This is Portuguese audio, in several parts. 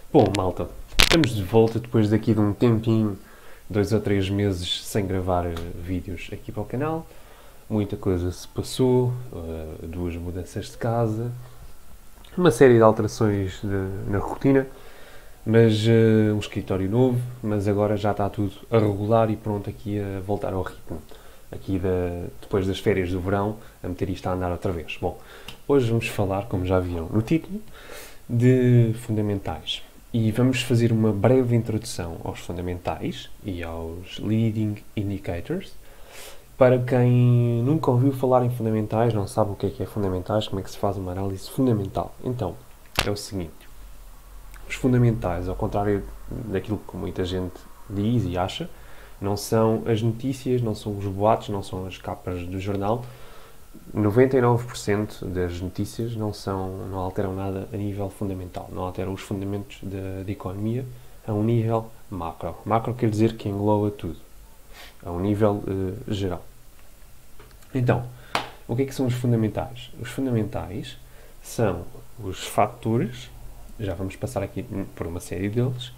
Bom, malta, estamos de volta depois daqui de um tempinho, 2 ou 3 meses sem gravar vídeos aqui para o canal. Muita coisa se passou, 2 mudanças de casa, uma série de alterações na rotina, mas um escritório novo, mas agora já está tudo a regular e pronto aqui a voltar ao ritmo. Aqui depois das férias do verão, a meter isto a andar outra vez. Bom, hoje vamos falar, como já viram no título, de fundamentais. E vamos fazer uma breve introdução aos fundamentais e aos leading indicators. Para quem nunca ouviu falar em fundamentais, não sabe o que é fundamentais, como é que se faz uma análise fundamental. Então, é o seguinte. Os fundamentais, ao contrário daquilo que muita gente diz e acha, não são as notícias, não são os boatos, não são as capas do jornal. 99% das notícias não alteram nada a nível fundamental, não alteram os fundamentos da economia a um nível macro. Macro quer dizer que engloba tudo, a um nível geral. Então, o que é que são os fundamentais? Os fundamentais são os fatores, já vamos passar aqui por uma série deles,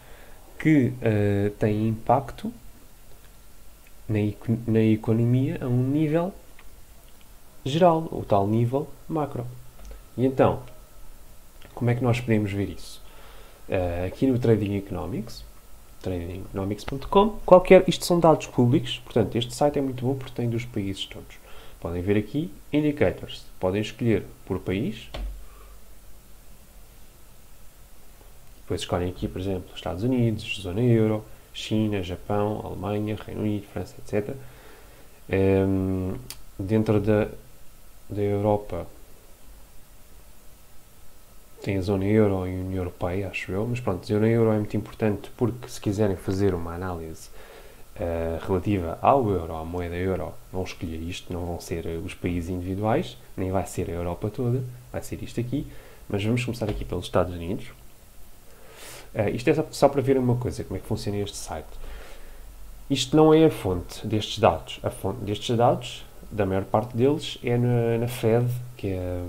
que têm impacto na economia a um nível geral, o tal nível macro. E então, como é que nós podemos ver isso? Aqui no Trading Economics, tradingeconomics.com, isto são dados públicos, portanto, este site é muito bom porque tem dos países todos. Podem ver aqui, indicators. Podem escolher por país. Depois escolhem aqui, por exemplo, Estados Unidos, Zona Euro, China, Japão, Alemanha, Reino Unido, França, etc. Dentro da Europa tem a Zona Euro e a União Europeia, acho eu, mas pronto, a Zona Euro é muito importante porque se quiserem fazer uma análise relativa ao euro, à moeda euro, vão escolher isto, não vão ser os países individuais, nem vai ser a Europa toda, vai ser isto aqui, mas vamos começar aqui pelos Estados Unidos. Isto é só para ver uma coisa, como é que funciona este site. Isto não é a fonte destes dados. A fonte destes dados, da maior parte deles, é na Fed, que é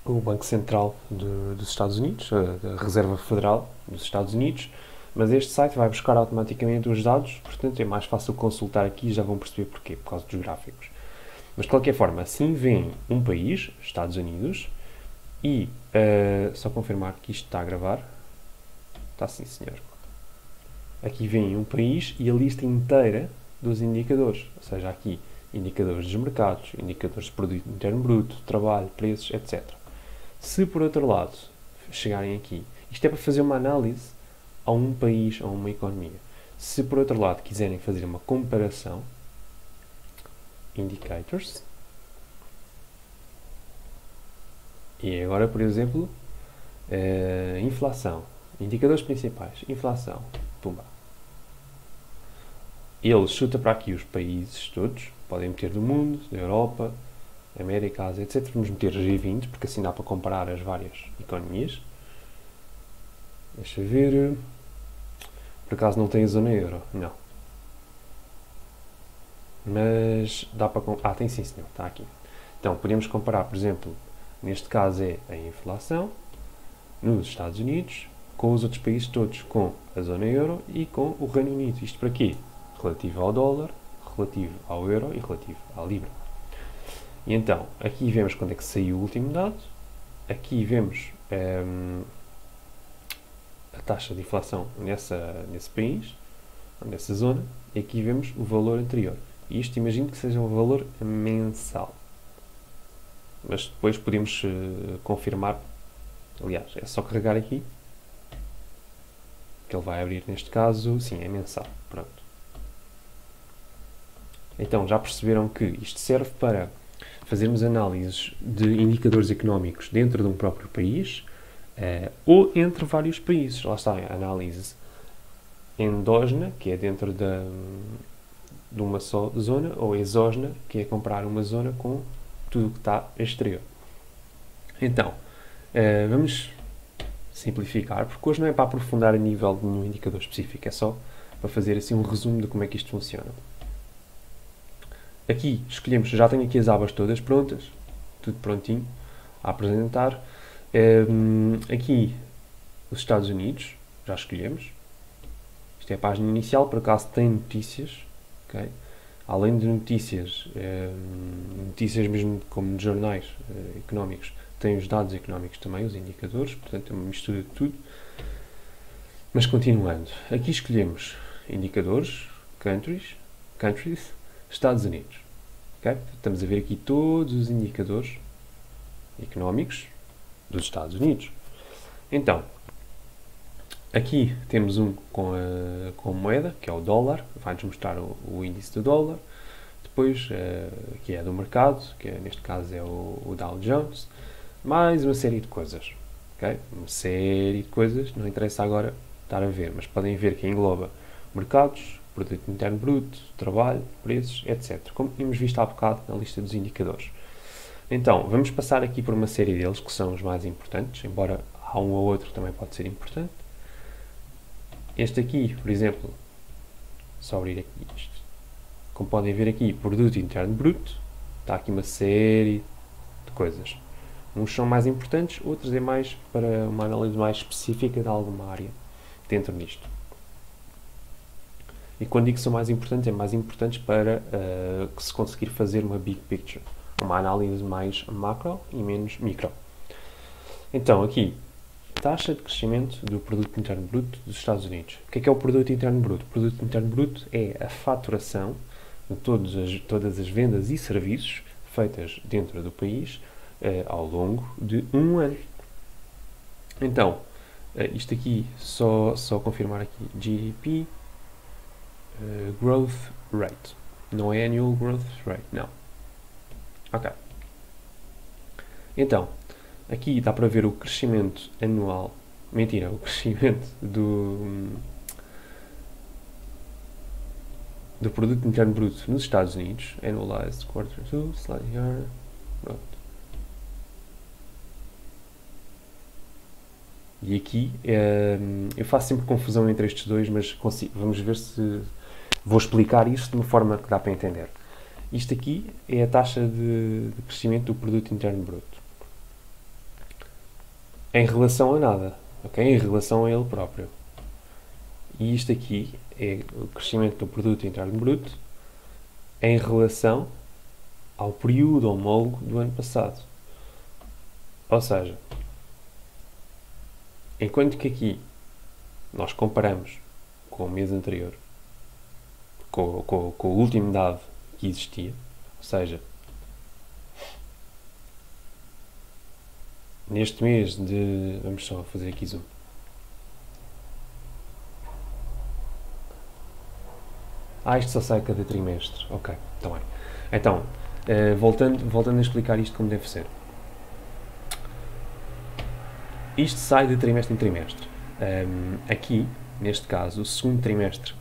o Banco Central dos Estados Unidos, a Reserva Federal dos Estados Unidos, mas este site vai buscar automaticamente os dados, portanto é mais fácil consultar aqui e já vão perceber porquê, por causa dos gráficos. Mas de qualquer forma, assim vem um país, Estados Unidos, e só confirmar que isto está a gravar. Está sim, senhor. Aqui vem um país e a lista inteira dos indicadores, ou seja, aqui indicadores dos mercados, indicadores de produto interno bruto, trabalho, preços, etc. Se por outro lado chegarem aqui, isto é para fazer uma análise a um país, a uma economia. Se por outro lado quiserem fazer uma comparação, indicators, e agora, por exemplo, inflação, indicadores principais, inflação, pumba. Ele chuta para aqui os países todos, podem meter do mundo, da Europa, América, Ásia, etc. Vamos meter G20, porque assim dá para comparar as várias economias. Deixa ver. Por acaso não tem a zona euro? Não. Mas dá para... tem sim, senhor. Está aqui. Então, podemos comparar, por exemplo, neste caso é a inflação nos Estados Unidos com os outros países todos, com a zona euro e com o Reino Unido. Isto para quê? Relativo ao dólar, relativo ao euro e relativo à libra. E então, aqui vemos quando é que saiu o último dado. Aqui vemos a taxa de inflação nesse país, nessa zona. E aqui vemos o valor anterior. E isto imagino que seja um valor mensal. Mas depois podemos confirmar. Aliás, é só carregar aqui. Que ele vai abrir neste caso. Sim, é mensal. Pronto. Então, já perceberam que isto serve para fazermos análises de indicadores económicos dentro de um próprio país ou entre vários países. Lá está, a análise endógena, que é dentro de uma só zona, ou exógena, que é comparar uma zona com tudo o que está exterior. Então, vamos simplificar, porque hoje não é para aprofundar a nível de nenhum indicador específico, é só para fazer assim um resumo de como é que isto funciona. Aqui escolhemos, já tenho aqui as abas todas prontas, tudo prontinho a apresentar. Aqui os Estados Unidos, já escolhemos. Isto é a página inicial, por acaso tem notícias, ok? Além de notícias, notícias mesmo como de jornais económicos, tem os dados económicos também, os indicadores, portanto é uma mistura de tudo. Mas continuando, aqui escolhemos indicadores, countries, Estados Unidos. Okay? Estamos a ver aqui todos os indicadores económicos dos Estados Unidos. Então, aqui temos um com moeda, que é o dólar, vai-nos mostrar o índice do dólar. Depois, que é do mercado, que neste caso é o Dow Jones. Mais uma série de coisas. Okay? Uma série de coisas, não interessa agora estar a ver, mas podem ver que engloba mercados, produto interno bruto, trabalho, preços, etc. Como tínhamos visto há bocado na lista dos indicadores. Então, vamos passar aqui por uma série deles, que são os mais importantes, embora há um ou outro que também pode ser importante. Este aqui, por exemplo, só abrir aqui isto. Como podem ver aqui, produto interno bruto, está aqui uma série de coisas. Uns são mais importantes, outros é mais para uma análise mais específica de alguma área dentro disto. E quando digo que são mais importantes, é mais importantes para que se conseguir fazer uma big picture, uma análise mais macro e menos micro. Então, aqui, taxa de crescimento do produto interno bruto dos Estados Unidos. O que é o produto interno bruto? O produto interno bruto é a faturação de todas as vendas e serviços feitas dentro do país ao longo de um ano. Então, isto aqui, só confirmar aqui, GDP Growth Rate. Não é Annual Growth Rate, não. Ok. Então, aqui dá para ver o crescimento anual, mentira, o crescimento do produto interno bruto nos Estados Unidos, Annualized Quarter 2, slide here, pronto. E aqui, eu faço sempre confusão entre estes dois, mas vamos ver se vou explicar isto de uma forma que dá para entender. Isto aqui é a taxa de crescimento do produto interno bruto. Em relação a nada, ok? Em relação a ele próprio. E isto aqui é o crescimento do produto interno bruto em relação ao período homólogo do ano passado. Ou seja, enquanto que aqui nós comparamos com o mês anterior, com o último dado que existia, ou seja, neste mês de... Vamos só fazer aqui zoom. Isto só sai cada trimestre. Ok, está bem. Então, voltando a explicar isto como deve ser. Isto sai de trimestre em trimestre. Aqui, neste caso, o segundo trimestre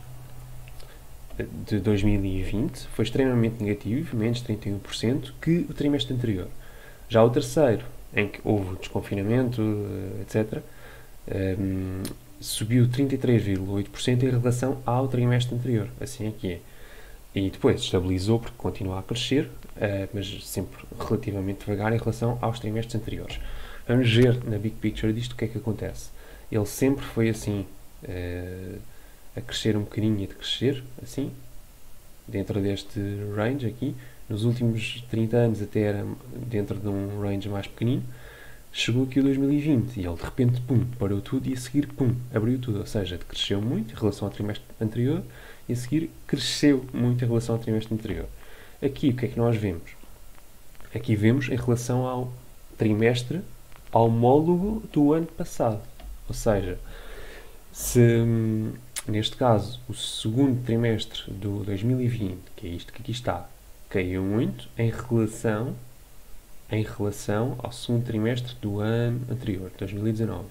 de 2020 foi extremamente negativo, menos 31%, que o trimestre anterior. Já o terceiro, em que houve desconfinamento, etc., subiu 33,8% em relação ao trimestre anterior. Assim é que é. E depois estabilizou porque continua a crescer, mas sempre relativamente devagar em relação aos trimestres anteriores. Vamos ver na big picture disto o que é que acontece. Ele sempre foi assim, a crescer um bocadinho e a decrescer, assim, dentro deste range aqui. Nos últimos 30 anos até era dentro de um range mais pequenino. Chegou aqui o 2020 e ele de repente, pum, parou tudo e a seguir, pum, abriu tudo. Ou seja, cresceu muito em relação ao trimestre anterior e a seguir cresceu muito em relação ao trimestre anterior. Aqui o que é que nós vemos? Aqui vemos em relação ao trimestre homólogo do ano passado. Ou seja, se neste caso o segundo trimestre do 2020, que é isto que aqui está, caiu muito em relação ao segundo trimestre do ano anterior, 2019.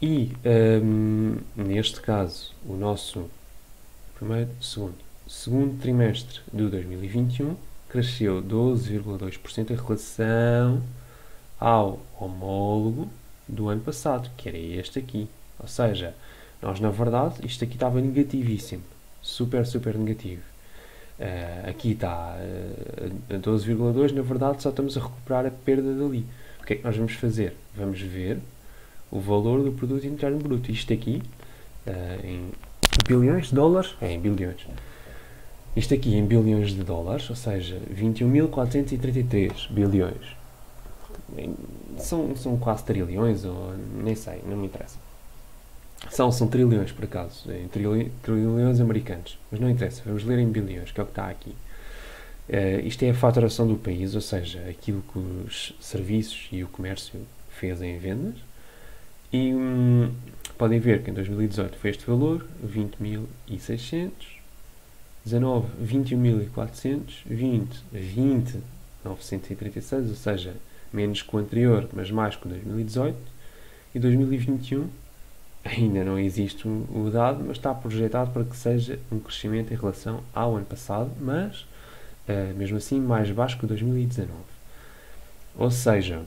E, neste caso, o nosso segundo trimestre de 2021 cresceu 12,2% em relação ao homólogo do ano passado, que era este aqui. Ou seja, nós, na verdade, isto aqui estava negativíssimo. Super, super negativo. Aqui está a 12,2, na verdade só estamos a recuperar a perda dali. O que é que nós vamos fazer? Vamos ver o valor do produto interno bruto. Isto aqui, em bilhões de dólares, em bilhões. Isto aqui em bilhões de dólares, ou seja, 21.433 bilhões. São quase trilhões, ou nem sei, não me interessa. São trilhões, por acaso, em trilhões americanos. Mas não interessa, vamos ler em bilhões, que é o que está aqui. Isto é a faturação do país, ou seja, aquilo que os serviços e o comércio fez em vendas. E podem ver que em 2018 foi este valor, 20.600, 19, 21.400, 20, 20.936, ou seja, menos que o anterior, mas mais que o 2018. E 2021 ainda não existe o dado, mas está projetado para que seja um crescimento em relação ao ano passado, mas mesmo assim mais baixo que o 2019. Ou seja,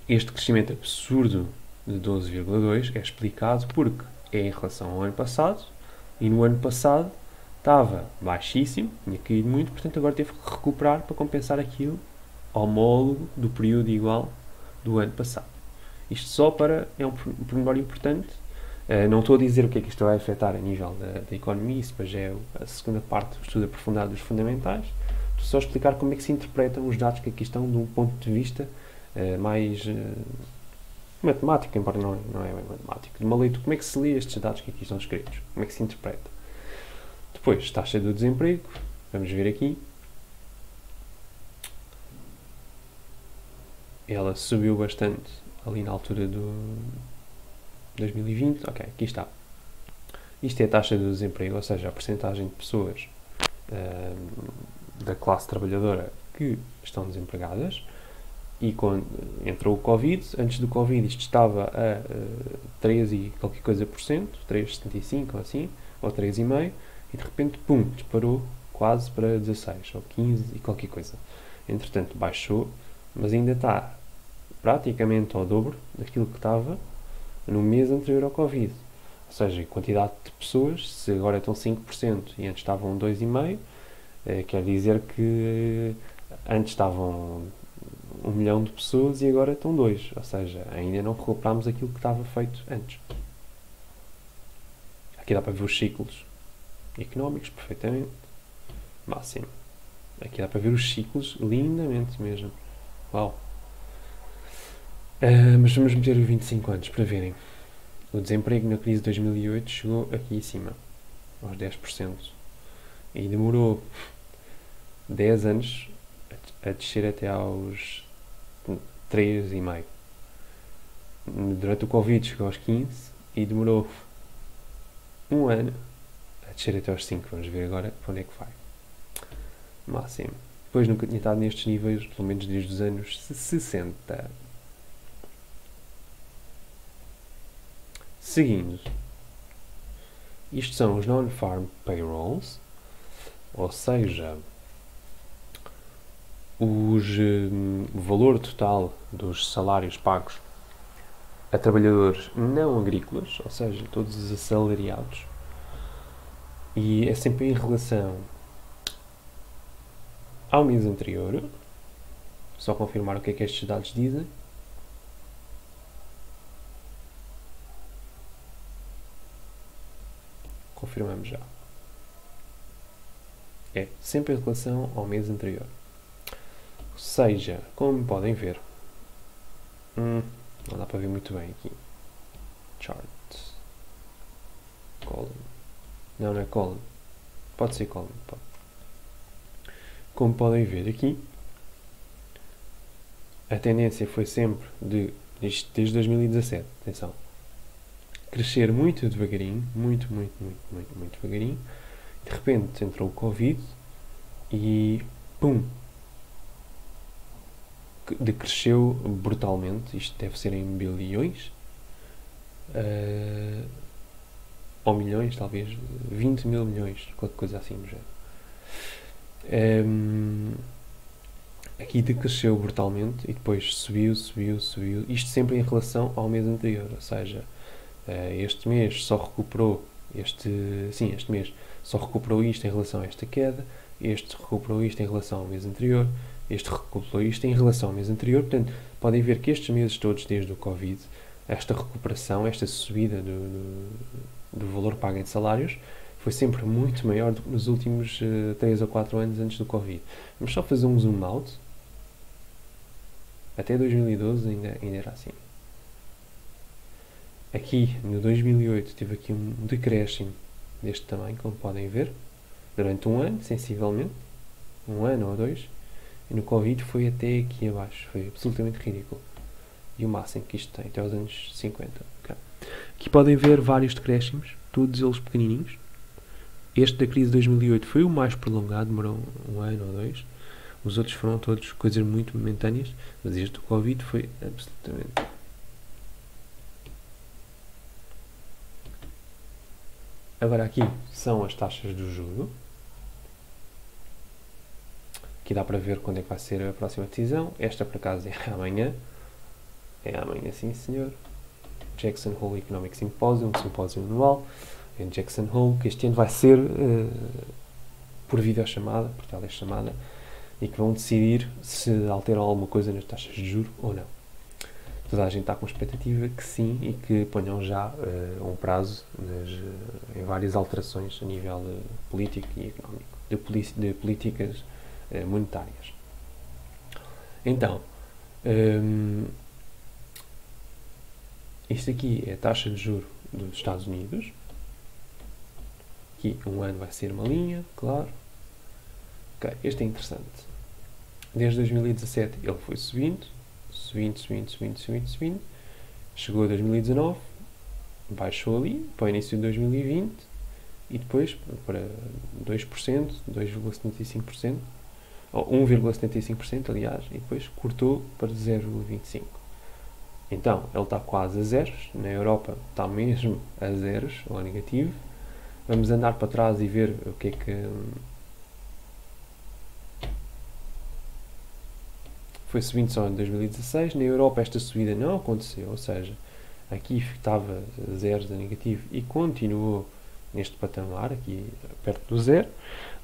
este crescimento absurdo de 12,2 é explicado porque é em relação ao ano passado, e no ano passado estava baixíssimo, tinha caído muito, portanto agora teve que recuperar para compensar aquilo homólogo do período igual do ano passado. Isto só é um pormenor importante. Não estou a dizer o que é que isto vai afetar a nível da economia, isso depois é a segunda parte do estudo aprofundado dos fundamentais. Estou só a explicar como é que se interpretam os dados que aqui estão de um ponto de vista mais matemático, embora não é bem matemático. De uma leitura, como é que se lê estes dados que aqui estão escritos? Como é que se interpreta? Depois, taxa do desemprego, vamos ver aqui. Ela subiu bastante ali na altura do 2020. Ok, aqui está. Isto é a taxa do desemprego, ou seja, a percentagem de pessoas da classe trabalhadora que estão desempregadas. E quando entrou o Covid, antes do Covid isto estava a 3 e qualquer coisa por cento, 3,75 ou assim, ou 3,5%, e de repente, pum, disparou quase para 16 ou 15 e qualquer coisa. Entretanto, baixou, mas ainda está praticamente ao dobro daquilo que estava no mês anterior ao Covid. Ou seja, a quantidade de pessoas, se agora estão 5% e antes estavam 2,5%, quer dizer que antes estavam 1 milhão de pessoas e agora estão 2. Ou seja, ainda não recuperámos aquilo que estava feito antes. Aqui dá para ver os ciclos económicos perfeitamente. Máximo. Aqui dá para ver os ciclos lindamente mesmo. Uau! Mas vamos meter 25 anos para verem. O desemprego na crise de 2008 chegou aqui em cima, aos 10%. E demorou 10 anos a descer até aos 3,5%. Durante o Covid chegou aos 15% e demorou um ano a descer até aos 5%. Vamos ver agora para onde é que vai. Máximo. Depois nunca tinha estado nestes níveis, pelo menos desde os anos 60. Seguindo, isto são os non-farm payrolls, ou seja, o valor total dos salários pagos a trabalhadores não agrícolas, ou seja, todos os assalariados, e é sempre em relação ao mês anterior. Só confirmar o que é que estes dados dizem. Confirmamos já. É sempre em relação ao mês anterior. Ou seja, como podem ver, não dá para ver muito bem aqui. Chart. Column. Não é column. Pode ser column. Pode. Como podem ver aqui, a tendência foi sempre desde 2017, atenção, crescer muito devagarinho, muito devagarinho. De repente entrou o Covid e pum, decresceu brutalmente. Isto deve ser em bilhões ou milhões, talvez 20 mil milhões, qualquer coisa assim no género. Aqui decresceu brutalmente e depois subiu. Isto sempre em relação ao mês anterior, ou seja, este mês só recuperou este mês só recuperou isto em relação a esta queda, este recuperou isto em relação ao mês anterior, este recuperou isto em relação ao mês anterior. Portanto, podem ver que estes meses todos desde o Covid esta recuperação, esta subida do valor pago em salários foi sempre muito maior do que nos últimos 3 ou 4 anos antes do Covid. Vamos só fazer um zoom out. Até 2012 ainda era assim. Aqui, no 2008, teve aqui um decréscimo deste tamanho, como podem ver, durante um ano, sensivelmente, um ano ou dois, e no Covid foi até aqui abaixo, foi absolutamente ridículo. E o máximo que isto tem, até aos anos 50. Okay. Aqui podem ver vários decréscimos, todos eles pequenininhos. Este da crise de 2008 foi o mais prolongado, demorou um ano ou dois. Os outros foram todos coisas muito momentâneas, mas este do Covid foi absolutamente... Agora aqui são as taxas do juro. Aqui dá para ver quando é que vai ser a próxima decisão. Esta, por acaso, é amanhã. É amanhã, sim, senhor. Jackson Hole Economic Symposium, um simpósio anual em Jackson Hole, que este ano vai ser por videochamada, por telechamada, e que vão decidir se alteram alguma coisa nas taxas de juros ou não. Toda a gente está com expectativa que sim e que ponham já um prazo em várias alterações a nível político e económico, de políticas monetárias. Então, isto aqui é a taxa de juros dos Estados Unidos. Aqui um ano vai ser uma linha, claro. Ok, este é interessante. Desde 2017 ele foi subindo. Chegou a 2019, baixou ali para o início de 2020 e depois para 2%, 2,75%, ou 1,75%, aliás, e depois cortou para 0,25%. Então, ele está quase a zeros. Na Europa está mesmo a zeros, ou a negativo. Vamos andar para trás e ver o que é que... Foi subindo só em 2016. Na Europa esta subida não aconteceu, ou seja, aqui estava zeros a negativo e continuou neste patamar, aqui perto do zero.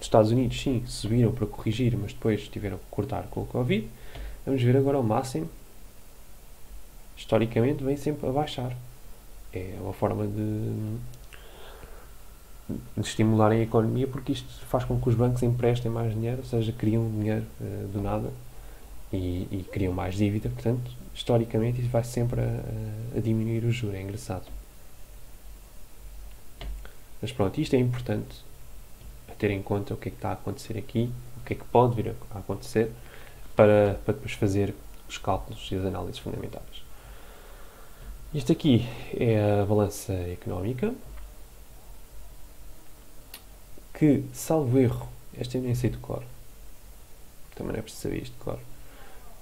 Os Estados Unidos, sim, subiram para corrigir, mas depois tiveram que cortar com o Covid. Vamos ver agora o máximo. Historicamente vem sempre a baixar. É uma forma de estimularem a economia, porque isto faz com que os bancos emprestem mais dinheiro, ou seja, criam dinheiro do nada e criam mais dívida. Portanto, historicamente isso vai sempre a diminuir o juro. É engraçado. Mas pronto, isto é importante a ter em conta o que é que está a acontecer aqui, o que é que pode vir a acontecer, para depois fazer os cálculos e as análises fundamentais. Isto aqui é a balança económica, que, salvo erro, esta eu nem sei de cor, também não é preciso saber isto de cor,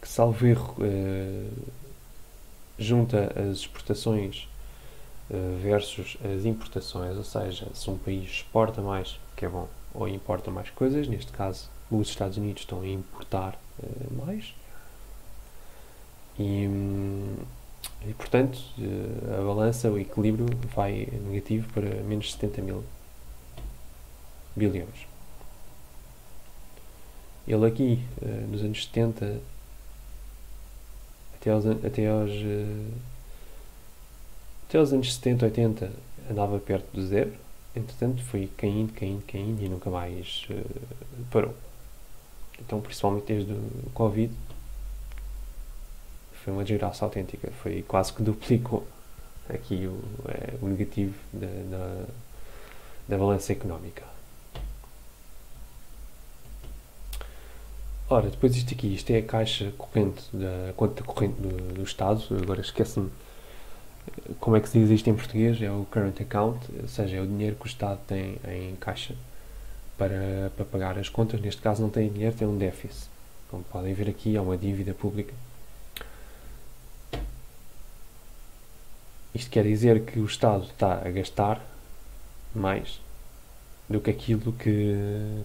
que, salvo erro, junta as exportações versus as importações, ou seja, se um país exporta mais, que é bom, ou importa mais coisas, neste caso os Estados Unidos estão a importar mais, e portanto a balança, o equilíbrio vai negativo para menos 70 mil bilhões. Ele aqui nos anos 70 até aos anos 70, 80 andava perto do zero. Entretanto foi caindo e nunca mais parou. Então, principalmente desde o Covid, foi uma desgraça autêntica. Foi quase que duplicou aqui o negativo da balança económica. Ora, depois isto aqui, isto é a caixa corrente, a conta corrente do Estado. Agora esquece-me como é que se diz isto em português. É o current account, ou seja, é o dinheiro que o Estado tem em caixa para pagar as contas. Neste caso não tem dinheiro, tem um déficit. Como podem ver aqui, há uma dívida pública. Isto quer dizer que o Estado está a gastar mais do que aquilo que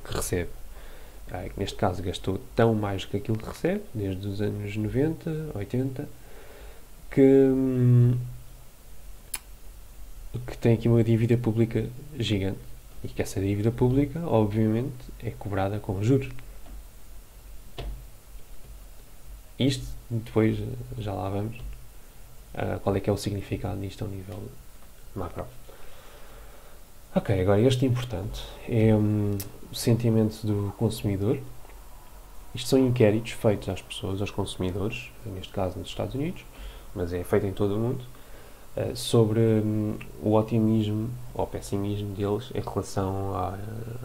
recebe. Neste caso gastou tão mais do que aquilo que recebe, desde os anos 90, 80, que tem aqui uma dívida pública gigante. E que essa dívida pública, obviamente, é cobrada com juros. Isto, depois, já lá vamos, qual é que é o significado disto a um nível macro. Ok, agora este importante é o sentimento do consumidor. Isto são inquéritos feitos às pessoas, aos consumidores, neste caso nos Estados Unidos, mas é feito em todo o mundo, sobre o otimismo ou pessimismo deles em relação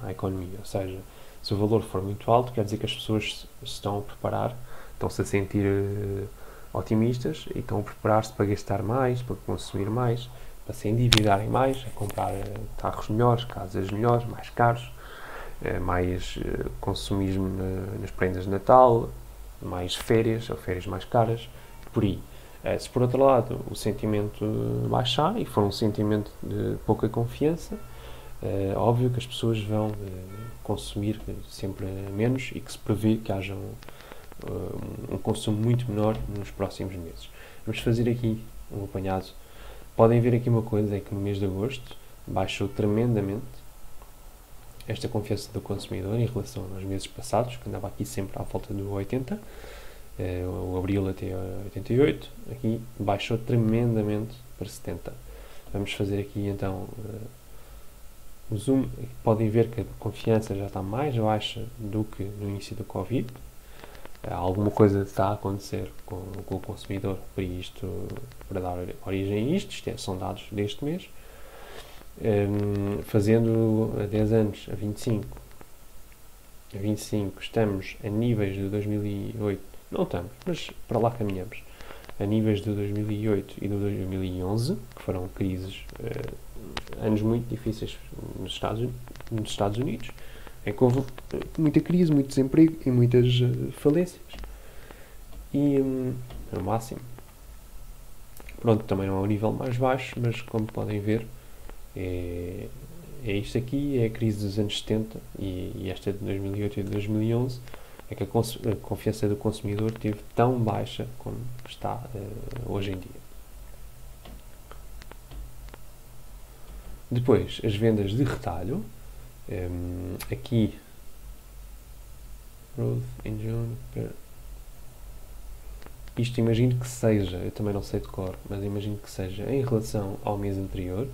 à economia. Ou seja, se o valor for muito alto, quer dizer que as pessoas se estão a preparar, estão-se a sentir otimistas e estão a preparar-se para gastar mais, para consumir mais, para se endividarem mais, a comprar carros melhores, casas melhores, mais caros, mais consumismo nas prendas de Natal, mais férias, ou férias mais caras, por aí. Se por outro lado o sentimento baixar e for um sentimento de pouca confiança, óbvio que as pessoas vão consumir sempre menos e que se prevê que haja um consumo muito menor nos próximos meses. Vamos fazer aqui um apanhado. Podem ver aqui uma coisa, é que no mês de agosto baixou tremendamente esta confiança do consumidor em relação aos meses passados, que andava aqui sempre à volta do 80, o abril até 88, aqui baixou tremendamente para 70. Vamos fazer aqui então o zoom. Podem ver que a confiança já está mais baixa do que no início do Covid. Alguma coisa está a acontecer com o consumidor para dar origem a isto são dados deste mês. Fazendo a 10 anos, a 25, estamos a níveis de 2008, não estamos, mas para lá caminhamos, a níveis de 2008 e de 2011, que foram crises, anos muito difíceis nos Estados Unidos, em que houve muita crise, muito desemprego e muitas falências. E no máximo. Pronto, também não é um nível mais baixo, mas como podem ver, é isto aqui, é a crise dos anos 70 e esta de 2008 e de 2011, é que a confiança do consumidor esteve tão baixa como está hoje em dia. Depois, as vendas de retalho. Aqui, growth in June. Isto imagino que seja, eu também não sei de cor, mas imagino que seja em relação ao mês anterior,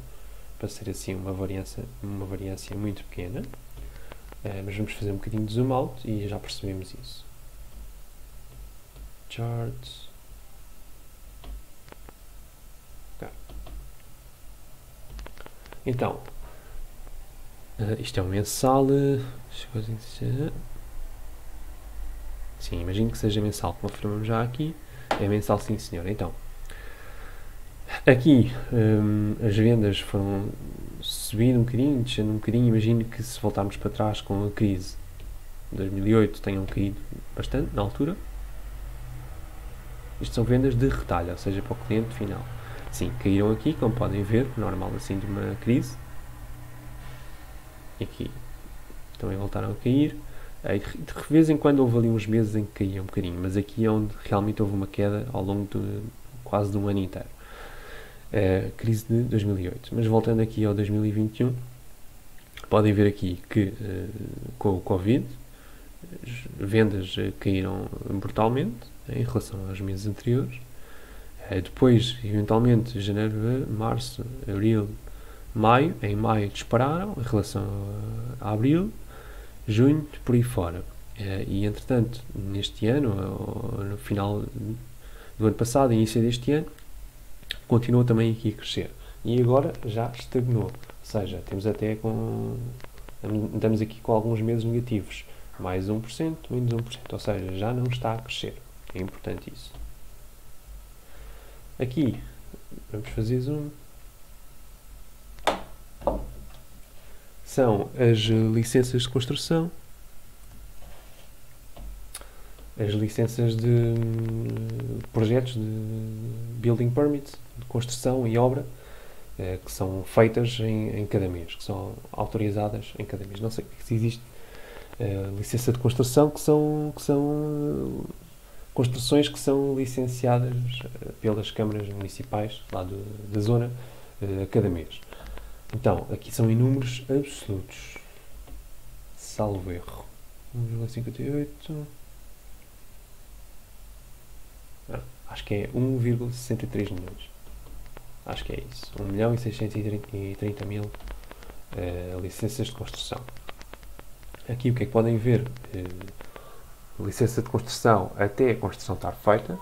para ser assim uma variância muito pequena. Mas vamos fazer um bocadinho de zoom out e já percebemos isso. Charts. Okay. Então, isto é um mensal. Sim, imagino que seja mensal, como afirmamos já aqui. É mensal, sim senhor. Então, aqui as vendas foram subindo um bocadinho, descendo um bocadinho. Imagino que se voltarmos para trás com a crise de 2008 tenham caído bastante na altura. Isto são vendas de retalho, ou seja, para o cliente final. Sim, caíram aqui, como podem ver, normal assim de uma crise. E aqui também voltaram a cair. De vez em quando houve ali uns meses em que caía um bocadinho, mas aqui é onde realmente houve uma queda ao longo de quase de um ano inteiro. Crise de 2008. Mas voltando aqui ao 2021, podem ver aqui que com o Covid, as vendas caíram brutalmente em relação aos meses anteriores. Depois, eventualmente, janeiro, março, abril, maio. Em maio dispararam em relação a abril, junho, por aí fora. E, entretanto, neste ano, no final do ano passado, início deste ano, continuou também aqui a crescer. E agora já estagnou. Ou seja, andamos aqui com alguns meses negativos. Mais 1%, menos 1%. Ou seja, já não está a crescer. É importante isso. Aqui, vamos fazer zoom. São as licenças de construção. As licenças de projetos de building permits, de construção e obra, que são feitas em cada mês, que são autorizadas em cada mês. Não sei se existe licença de construção, que são construções que são licenciadas pelas câmaras municipais lá da zona a cada mês. Então, aqui são em números absolutos. Salvo erro. 1,58. Acho que é 1,63 milhões. Acho que é isso. 1.630.000 licenças de construção. Aqui o que é que podem ver? Licença de construção até a construção estar feita.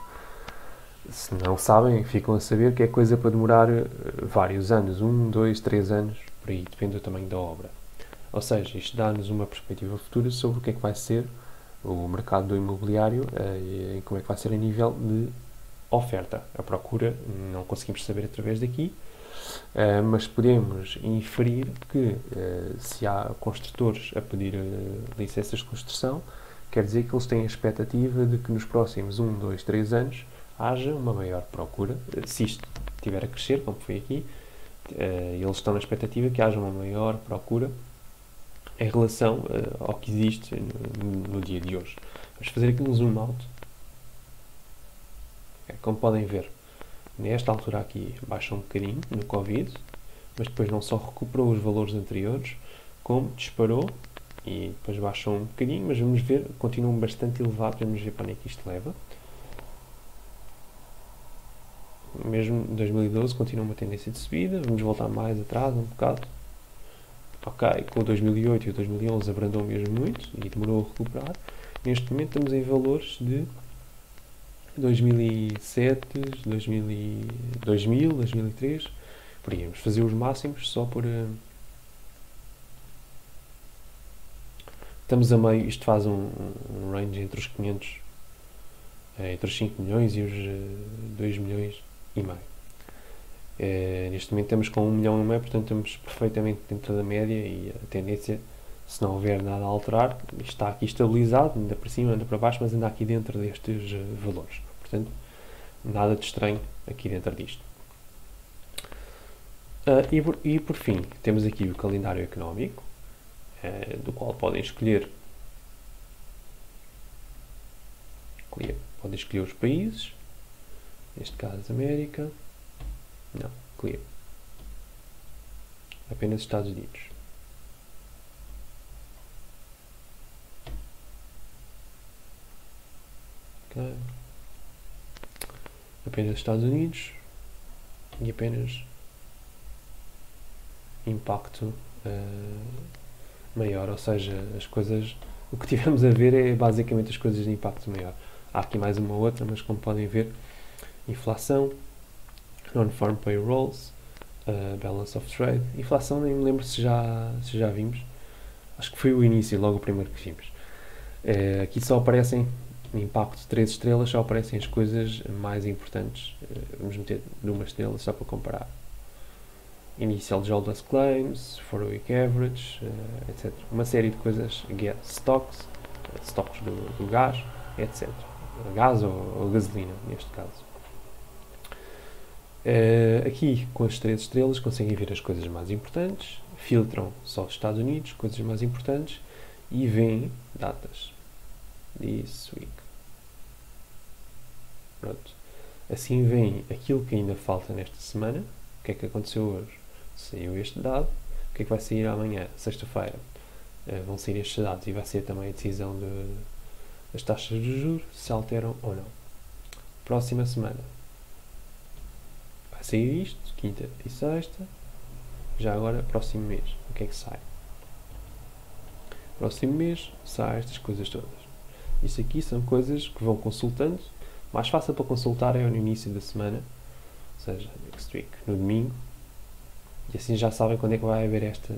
Se não sabem, ficam a saber que é coisa para demorar vários anos. 1, 2, 3 anos, por aí, depende do tamanho da obra. Ou seja, isto dá-nos uma perspectiva futura sobre o que é que vai ser o mercado do imobiliário e como é que vai ser a nível de oferta. A procura não conseguimos saber através daqui, mas podemos inferir que se há construtores a pedir licenças de construção, quer dizer que eles têm a expectativa de que nos próximos 1, 2, 3 anos haja uma maior procura. Se isto estiver a crescer, como foi aqui, eles estão na expectativa que haja uma maior procura em relação ao que existe no dia de hoje. Vamos fazer aqui um zoom out. Como podem ver, nesta altura aqui baixa um bocadinho no Covid, mas depois não só recuperou os valores anteriores, como disparou e depois baixou um bocadinho, mas vamos ver, continuam bastante elevados, vamos ver para onde é que isto leva. Mesmo 2012 continua uma tendência de subida, vamos voltar mais atrás um bocado. Ok, com o 2008 e o 2011 abrandou mesmo muito e demorou a recuperar. Neste momento estamos em valores de 2007, 2000, 2003, por aí, vamos fazer os máximos só por... Estamos a meio, isto faz um range entre os 500, entre os 5 milhões e os 2 milhões e meio. Neste momento estamos com 1 milhão e meio, portanto estamos perfeitamente dentro da média e a tendência, se não houver nada a alterar, está aqui estabilizado, anda para cima, anda para baixo, mas anda aqui dentro destes valores. Portanto, nada de estranho aqui dentro disto. E por fim, temos aqui o calendário económico, do qual podem escolher os países, neste caso América, não, clear, apenas Estados Unidos. Okay. Apenas Estados Unidos e apenas impacto maior, ou seja, as coisas, o que tivemos a ver é basicamente as coisas de impacto maior. Há aqui mais uma outra, mas como podem ver, inflação, non-farm payrolls, balance of trade, inflação nem me lembro se já vimos, acho que foi o início, logo o primeiro que vimos. Aqui só aparecem impacto de 3 estrelas, só aparecem as coisas mais importantes. Vamos meter de 1 estrela só para comparar. Initial jobless claims, 4-week average, etc. Uma série de coisas, stocks do gás, etc. Gás ou gasolina, neste caso. Aqui, com as 3 estrelas, conseguem ver as coisas mais importantes, filtram só os Estados Unidos, coisas mais importantes, e veem datas. This week. Pronto. Assim veem aquilo que ainda falta nesta semana. O que é que aconteceu hoje? Saiu este dado. O que é que vai sair amanhã, sexta-feira? Vão sair estes dados e vai ser também a decisão das taxas de juros, se alteram ou não. Próxima semana. Vai sair isto, quinta e sexta. Já agora, próximo mês. O que é que sai? Próximo mês, sai estas coisas todas. Isto aqui são coisas que vão consultando. Mais fácil para consultar é no início da semana, ou seja, next week, no domingo, e assim já sabem quando é que vai haver esta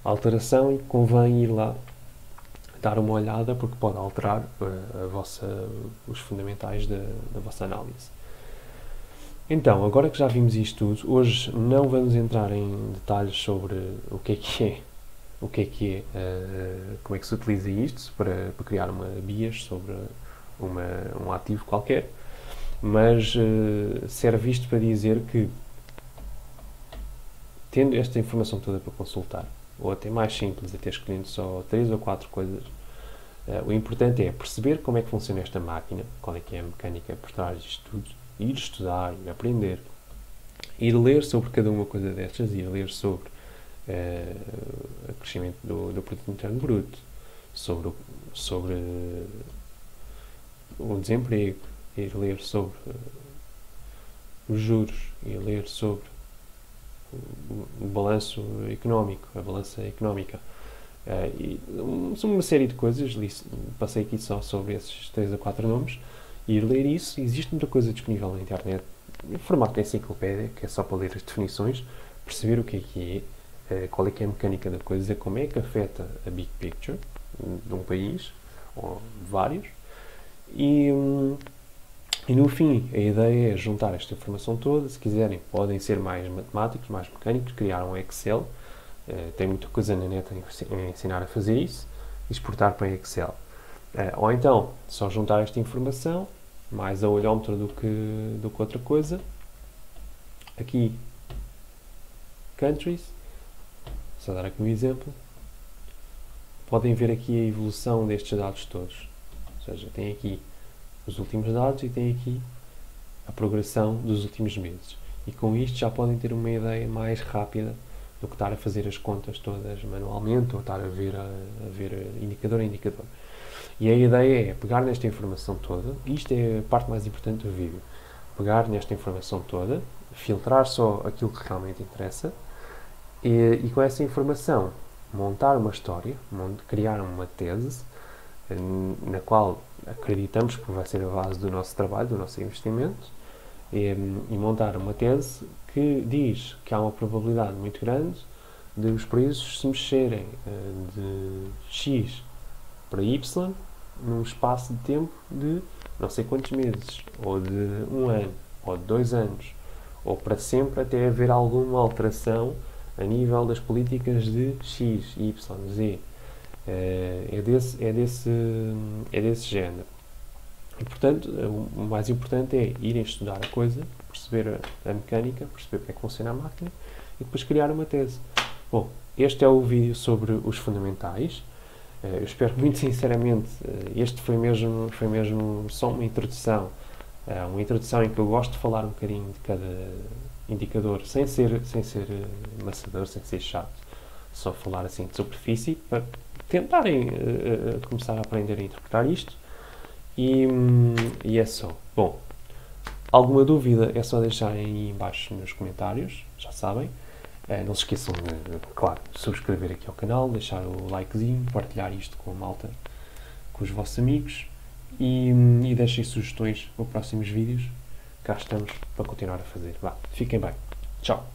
alteração e convém ir lá dar uma olhada porque pode alterar os fundamentais da vossa análise. Então, agora que já vimos isto tudo, hoje não vamos entrar em detalhes sobre o que é como é que se utiliza isto para criar uma BIAS sobre um ativo qualquer, mas serve isto para dizer que, tendo esta informação toda para consultar, ou até mais simples, até escolhendo só 3 ou 4 coisas, o importante é perceber como é que funciona esta máquina, qual é que é a mecânica por trás disto tudo, ir estudar, ir aprender, ir ler sobre cada uma coisa destas, ir ler sobre o crescimento do produto interno bruto, sobre o desemprego, ir ler sobre os juros e ler sobre o balanço económico, a balança económica. E uma série de coisas, passei aqui só sobre esses 3 a 4 nomes, e ir ler isso. Existe muita coisa disponível na internet, em formato de enciclopédia, que é só para ler as definições, perceber o que é, qual é que é a mecânica da coisa, como é que afeta a big picture de um país, ou vários, e no fim, a ideia é juntar esta informação toda. Se quiserem, podem ser mais matemáticos, mais mecânicos, criar um Excel. Tem muita coisa na net a ensinar a fazer isso e exportar para Excel. Ou então, só juntar esta informação, mais a olhómetro do que outra coisa. Aqui, countries, só dar aqui um exemplo. Podem ver aqui a evolução destes dados todos. Ou seja, tem aqui os últimos dados e tem aqui a progressão dos últimos meses. E com isto já podem ter uma ideia mais rápida do que estar a fazer as contas todas manualmente ou estar a ver indicador a indicador. E a ideia é pegar nesta informação toda, e isto é a parte mais importante do vídeo, pegar nesta informação toda, filtrar só aquilo que realmente interessa e com essa informação montar uma história, criar uma tese na qual acreditamos que vai ser a base do nosso trabalho, do nosso investimento, e montar uma tese que diz que há uma probabilidade muito grande de os preços se mexerem de X para Y num espaço de tempo de não sei quantos meses, ou de 1 ano, ou de 2 anos, ou para sempre, até haver alguma alteração a nível das políticas de X, Y, Z. É desse género. E, portanto, o mais importante é irem estudar a coisa, perceber a mecânica, perceber como é que funciona a máquina e depois criar uma tese. Bom, este é o vídeo sobre os fundamentais. Eu espero muito sinceramente, este foi mesmo só uma introdução em que eu gosto de falar um bocadinho de cada indicador, sem ser maçador, sem ser chato, só falar assim de superfície, para tentarem começar a aprender a interpretar isto. E é só. Bom, alguma dúvida é só deixarem aí em baixo nos comentários, já sabem. Não se esqueçam de, claro, subscrever aqui ao canal, deixar o likezinho, partilhar isto com a malta, com os vossos amigos e deixem sugestões para próximos vídeos. Cá estamos para continuar a fazer. Vá, fiquem bem. Tchau.